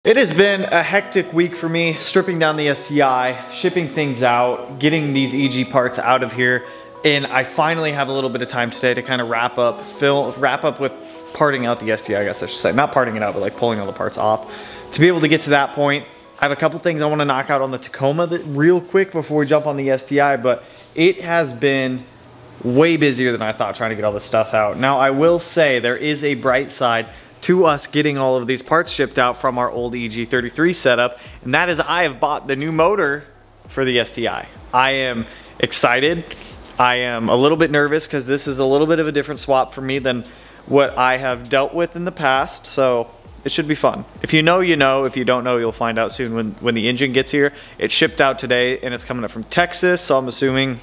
It has been a hectic week for me, stripping down the STI, shipping things out, getting these EG parts out of here, and I finally have a little bit of time today to kind of wrap up with parting out the STI, I guess I should say. Not parting it out, but like pulling all the parts off. To be able to get to that point, I have a couple things I want to knock out on the Tacoma real quick before we jump on the STI, but it has been way busier than I thought trying to get all this stuff out. Now, I will say there is a bright side to us getting all of these parts shipped out from our old EG33 setup, and that is I have bought the new motor for the STI. I am excited. I am a little bit nervous because this is a little bit of a different swap for me than what I have dealt with in the past, so it should be fun. If you know, you know. If you don't know, you'll find out soon when the engine gets here. It shipped out today and it's coming up from Texas, so I'm assuming,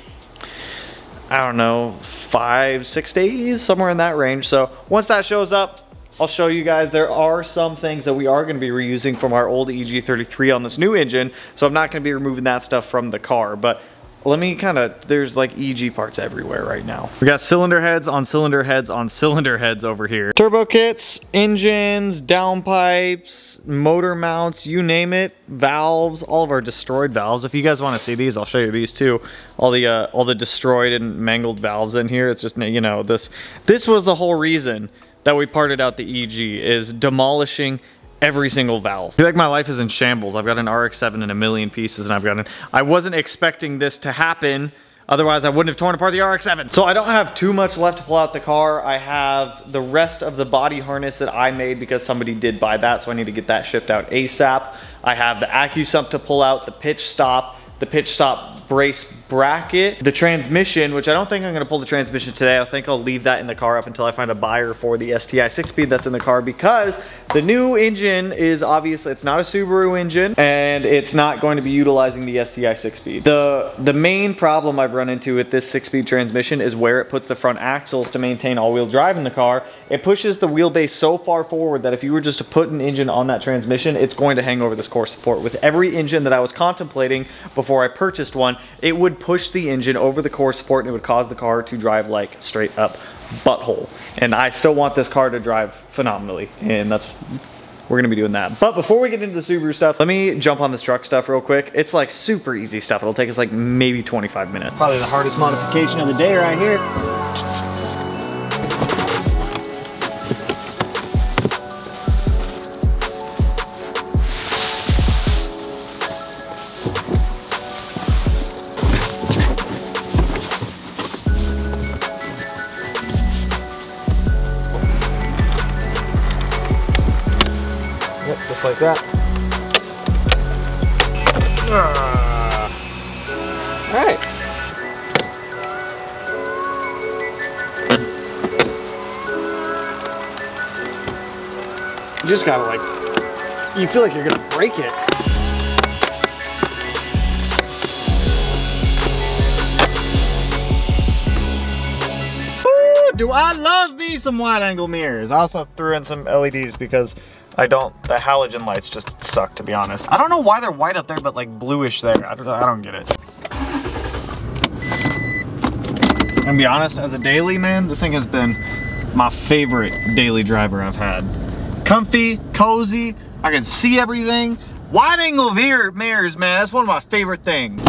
I don't know, 5-6 days, somewhere in that range. So once that shows up, I'll show you guys. There are some things that we are going to be reusing from our old EG33 on this new engine, so I'm not going to be removing that stuff from the car, but let me there's like EG parts everywhere right now. We got cylinder heads on cylinder heads on cylinder heads over here. Turbo kits, engines, downpipes, motor mounts, you name it, valves, all of our destroyed valves. If you guys want to see these, I'll show you these too. All the destroyed and mangled valves in here. It's just, you know, this was the whole reason that we parted out the EG, is demolishing every single valve. I feel like my life is in shambles. I've got an RX-7 in a million pieces, and I wasn't expecting this to happen. Otherwise, I wouldn't have torn apart the RX-7. So I don't have too much left to pull out the car. I have the rest of the body harness that I made because somebody did buy that, so I need to get that shipped out ASAP. I have the AccuSump to pull out, the pitch stop brace bracket, the transmission, which I don't think I'm gonna pull the transmission today. I think I'll leave that in the car up until I find a buyer for the STI 6-speed that's in the car, because the new engine is obviously, it's not a Subaru engine and it's not going to be utilizing the STI 6-speed. The main problem I've run into with this 6-speed transmission is where it puts the front axles to maintain all-wheel drive in the car. It pushes the wheelbase so far forward that if you were just to put an engine on that transmission, it's going to hang over this core support. With every engine that I was contemplating before I purchased one, it would push the engine over the core support and it would cause the car to drive like straight up butthole. And I still want this car to drive phenomenally, and we're gonna be doing that. But before we get into the Subaru stuff, let me jump on this truck stuff real quick. It's like super easy stuff. It'll take us like maybe 25 minutes. Probably the hardest modification of the day right here. Yep, just like that. All right. You just gotta you feel like you're gonna break it. Ooh, do I love me some wide angle mirrors. I also threw in some LEDs because the halogen lights just suck, to be honest. I don't know why they're white up there, but like bluish there. I don't get it. And to be honest, as a daily, man, this thing has been my favorite daily driver I've had. Comfy, cozy, I can see everything. Wide angle mirrors, man, that's one of my favorite things.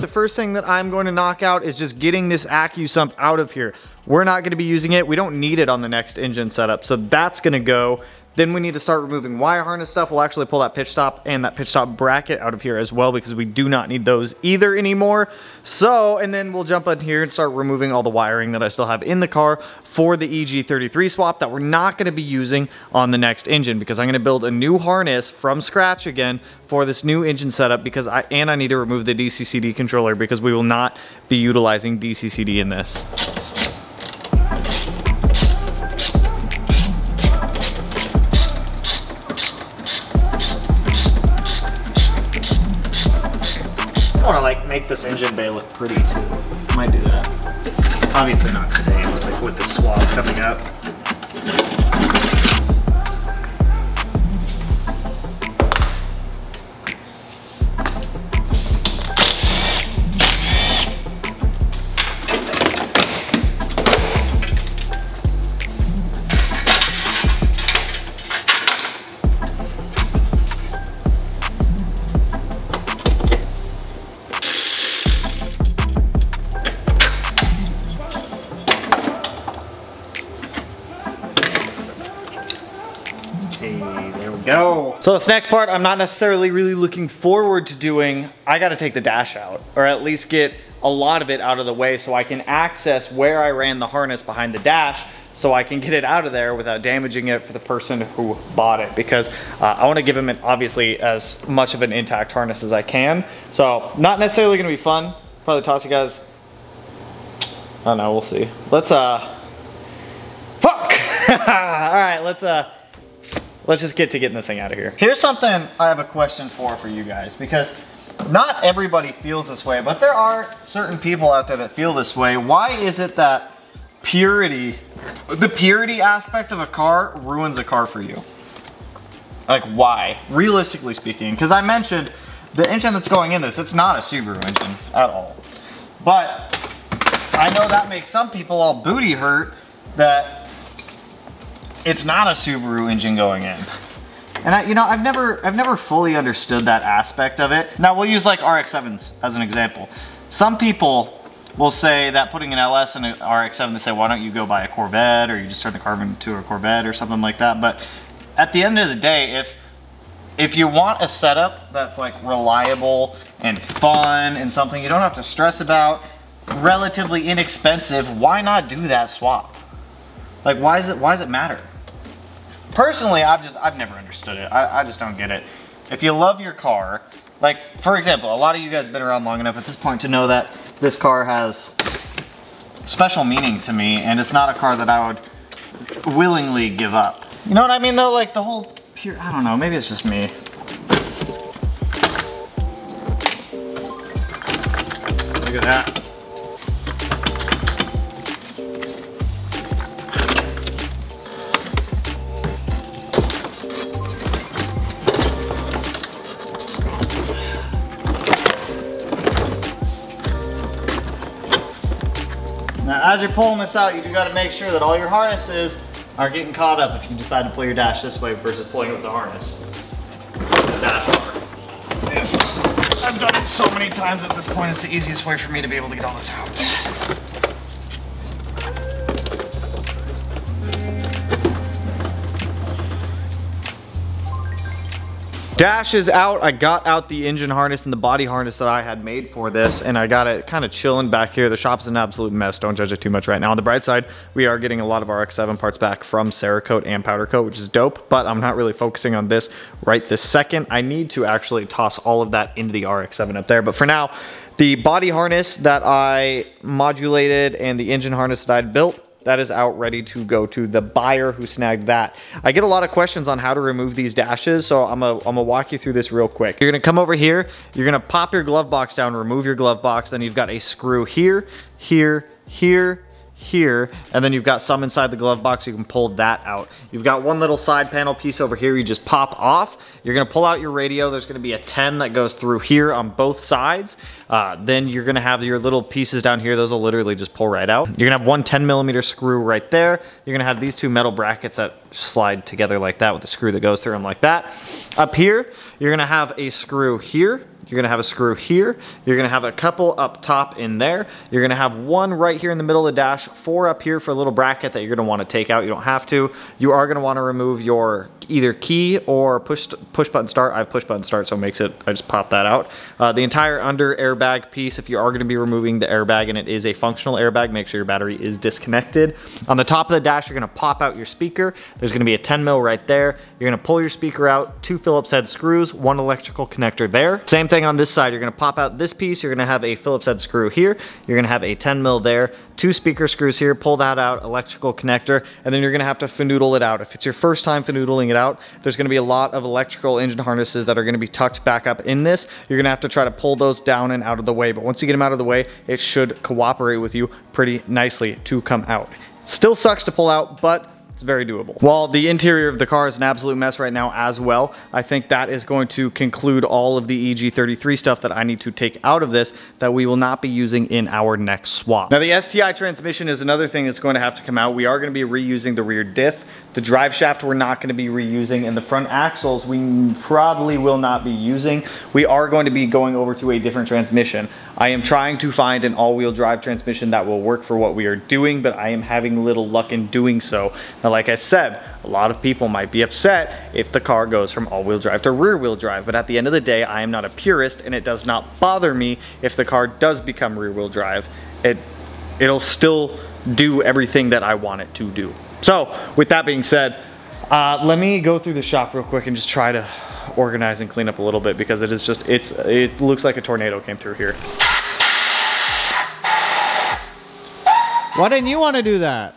The first thing that I'm going to knock out is just getting this AccuSump out of here. We're not going to be using it. We don't need it on the next engine setup, so that's going to go. Then we need to start removing wire harness stuff. We'll actually pull that pitch stop and that pitch stop bracket out of here as well, because we do not need those either anymore. So, and then we'll jump in here and start removing all the wiring that I still have in the car for the EG33 swap that we're not going to be using on the next engine, because I'm going to build a new harness from scratch again for this new engine setup, because I need to remove the DCCD controller because we will not be utilizing DCCD in this. I want to make this engine bay look pretty too. Might do that. Obviously not today, but with the swab coming up. body. There we go. So this next part, I'm not necessarily really looking forward to doing. I gotta take the dash out, or at least get a lot of it out of the way so I can access where I ran the harness behind the dash, so I can get it out of there without damaging it for the person who bought it, because I wanna give him obviously as much of an intact harness as I can. So not necessarily gonna be fun. Probably toss you guys, I don't know, we'll see. Let's, fuck! All right, let's just get to getting this thing out of here. Here's something I have a question for you guys, because not everybody feels this way, but there are certain people out there that feel this way. Why is it that the purity aspect of a car ruins a car for you? Like, why? Realistically speaking, because I mentioned the engine that's going in this, it's not a Subaru engine at all. But I know that makes some people all booty hurt that it's not a Subaru engine going in. And I've never fully understood that aspect of it. Now we'll use like RX-7s as an example. Some people will say that putting an LS in an RX-7, they say, why don't you go buy a Corvette, or you just turn the car into a Corvette or something like that. But at the end of the day, if you want a setup that's like reliable and fun and something you don't have to stress about, relatively inexpensive, why not do that swap? Like, why does it matter? Personally, I've never understood it. I just don't get it. If you love your car, like for example, a lot of you guys have been around long enough at this point to know that this car has special meaning to me, and it's not a car that I would willingly give up. You know what I mean though? Like the whole pure, I don't know, maybe it's just me. Look at that. Now, as you're pulling this out, you do got to make sure that all your harnesses are getting caught up if you decide to pull your dash this way versus pulling it with the harness. The dash bar. This, I've done it so many times at this point, it's the easiest way for me to be able to get all this out. Dash is out. I got out the engine harness and the body harness that I had made for this, and I got it kind of chilling back here. The shop's an absolute mess. Don't judge it too much right now. On the bright side, we are getting a lot of our RX-7 parts back from Cerakote and Powder Coat, which is dope, but I'm not really focusing on this right this second. I need to actually toss all of that into the RX-7 up there, but for now, the body harness that I modulated and the engine harness that I'd built, that is out ready to go to the buyer who snagged that. I get a lot of questions on how to remove these dashes, so I'm gonna walk you through this real quick. You're gonna come over here, you're gonna pop your glove box down, remove your glove box, then you've got a screw here, here, here, here, and then you've got some inside the glove box. You can pull that out. You've got one little side panel piece over here you just pop off. You're gonna pull out your radio. There's gonna be a 10 that goes through here on both sides. Then you're gonna have your little pieces down here. Those will literally just pull right out. You're gonna have one 10mm screw right there. You're gonna have these two metal brackets that slide together like that with the screw that goes through them like that. Up here, you're gonna have a screw here. You're gonna have a screw here. You're gonna have a couple up top in there. You're gonna have one right here in the middle of the dash, 4 up here for a little bracket that you're gonna wanna take out. You don't have to. You are gonna wanna remove your either key or push button start. I have push button start, so it makes it, I just pop that out. The entire under airbag piece, if you are gonna be removing the airbag and it is a functional airbag, make sure your battery is disconnected. On the top of the dash, you're gonna pop out your speaker. There's gonna be a 10mm right there. You're gonna pull your speaker out, 2 Phillips head screws, 1 electrical connector there. Same thing on this side. You're gonna pop out this piece. You're gonna have a Phillips head screw here. You're gonna have a 10mm there, 2 speaker screws here, pull that out, electrical connector, and then you're gonna have to finoodle it out. If it's your first time finoodling it out, there's gonna be a lot of electrical engine harnesses that are gonna be tucked back up in this. You're gonna have to try to pull those down and out of the way, but once you get them out of the way, it should cooperate with you pretty nicely to come out. It still sucks to pull out, but it's very doable. While the interior of the car is an absolute mess right now as well, I think that is going to conclude all of the EG33 stuff that I need to take out of this that we will not be using in our next swap. Now the STI transmission is another thing that's going to have to come out. We are going to be reusing the rear diff. The drive shaft we're not going to be reusing, and the front axles we probably will not be using. We are going to be going over to a different transmission. I am trying to find an all-wheel drive transmission that will work for what we are doing, but I am having little luck in doing so. Now Now, like I said, a lot of people might be upset if the car goes from all-wheel drive to rear-wheel drive, but at the end of the day, I am not a purist, and it does not bother me if the car does become rear-wheel drive. It'll still do everything that I want it to do. So, with that being said, let me go through the shop real quick and just try to organize and clean up a little bit, because it looks like a tornado came through here. Why didn't you want to do that?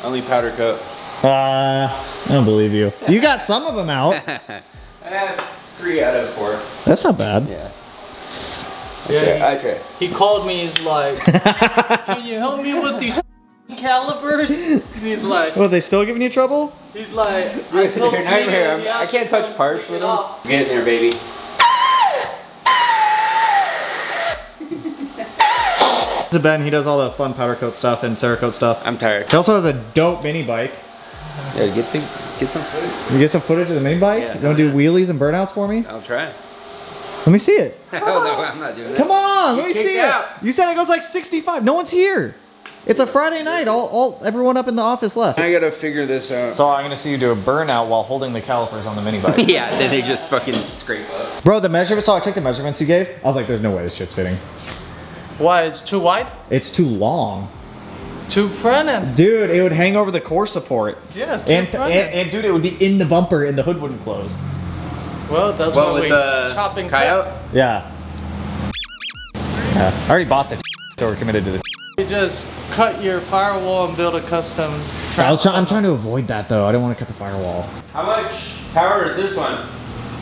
Only powder coat. I don't believe you. You got some of them out. I have 3 out of 4. That's not bad. Yeah. I try. He called me, he's like, can you help me with these calipers? And he's like, Oh, they still giving you trouble? he's like, I told Smeedia, I can't touch parts with them. Get in there, baby. This is Ben, he does all the fun powder coat stuff and Cerakote stuff. I'm tired. He also has a dope mini bike. Yeah, get some footage. You get some footage of the mini bike? Yeah, You wanna do wheelies and burnouts for me? I'll try. Let me see it. Hell no, I'm not doing that. Come on, let me kicked see out. it. You said it goes like 65. No one's here. It's a Friday night. Everyone up in the office left. I gotta figure this out. So I'm gonna see you do a burnout while holding the calipers on the mini bike. Yeah, then they just fucking scrape up. Bro, the measurements, so I took the measurements you gave. I was like, there's no way this shit's fitting. why, it's too wide? It's too long. Too front end. Dude, it would hang over the core support. Yeah, too And front end. and dude, it would be in the bumper and the hood wouldn't close. Well, that's What, why with we the chop and coyote? cut. Yeah. I already bought the so we're committed to the You just cut your firewall and build a custom. I'm trying to avoid that though. I don't want to cut the firewall. How much power is this one?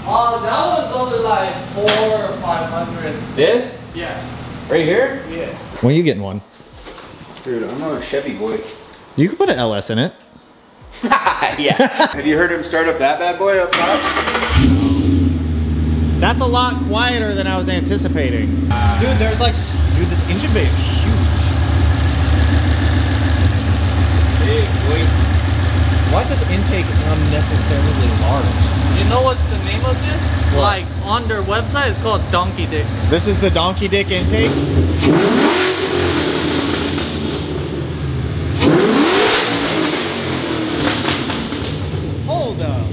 That one's only like 400 or 500. This? Yeah. Right here? Yeah. When are you getting one? Dude, I'm a Chevy boy. You could put an LS in it. Yeah. Have you heard him start up that bad boy up top? That's a lot quieter than I was anticipating. Dude, there's like, this engine bay is huge. Big boy. Why is this intake unnecessarily large? You know what's the name of this? What? Like on their website, it's called Donkey Dick. This is the donkey dick intake? Hold up.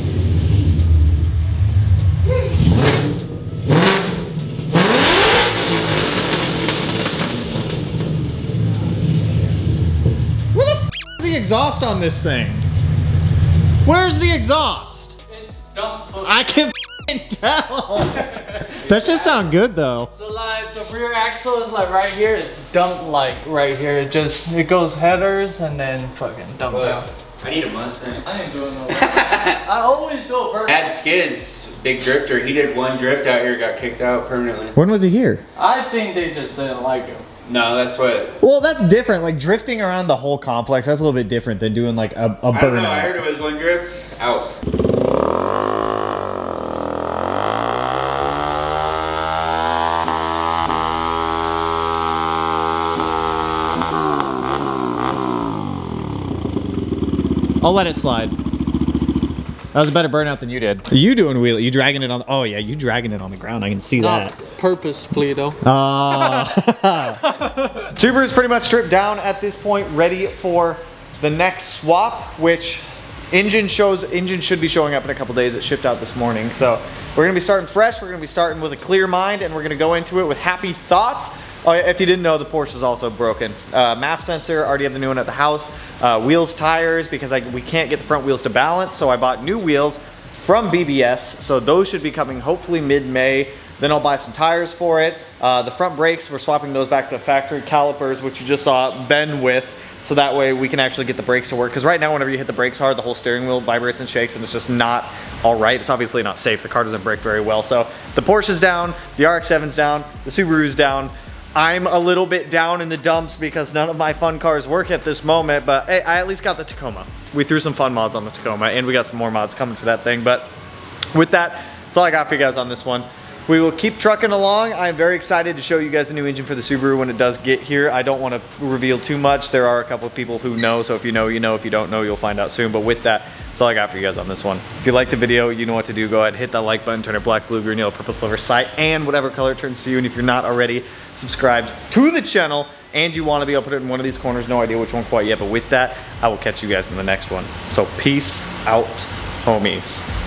Where the f is the exhaust on this thing? Where's the exhaust? It's dump. I can f***ing tell. That should sound good though. So like the rear axle is like right here. It's dumped like right here. It goes headers and then fucking dump down. I need a Mustang. I ain't doing no. I always do a burn. At Skids, big drifter. He did one drift out here, got kicked out permanently. When was he here? I think they just didn't like him. No, that's what. Well, that's different. Like drifting around the whole complex, that's a little bit different than doing like a I don't know. I burnout. heard it was one drift out. I'll let it slide. That was a better burnout than you did. You doing wheelie? You dragging it on? Oh yeah, you dragging it on the ground. I can see that. Purposefully though. Subaru's pretty much stripped down at this point, ready for the next swap, which engine should be showing up in a couple days. It shipped out this morning. So we're gonna be starting fresh. We're gonna be starting with a clear mind, and we're gonna go into it with happy thoughts. Oh, if you didn't know, the Porsche is also broken. MAF sensor, already have the new one at the house. Wheels, tires, because we can't get the front wheels to balance, so I bought new wheels from BBS. So those should be coming hopefully mid-May. Then I'll buy some tires for it. The front brakes, we're swapping those back to factory calipers, which you just saw Ben with. So that way we can actually get the brakes to work. Because right now, whenever you hit the brakes hard, the whole steering wheel vibrates and shakes, and it's just not all right. It's obviously not safe. The car doesn't brake very well. So the Porsche's down, the RX-7's down, the Subaru's down. I'm a little bit down in the dumps because none of my fun cars work at this moment, but hey, I at least got the Tacoma. We threw some fun mods on the Tacoma, and we got some more mods coming for that thing. But with that, that's all I got for you guys on this one. We will keep trucking along. I'm very excited to show you guys the new engine for the Subaru when it does get here. I don't want to reveal too much. There are a couple of people who know, so if you know, you know. If you don't know, you'll find out soon. But with that, that's all I got for you guys on this one. If you like the video, you know what to do. Go ahead, hit that like button, turn it black, blue, green, yellow, purple, silver, sight, and whatever color it turns for you. And if you're not already, subscribed to the channel, and you want to be able to put it in one of these corners. No idea which one quite yet, but with that, I will catch you guys in the next one. So peace out, homies.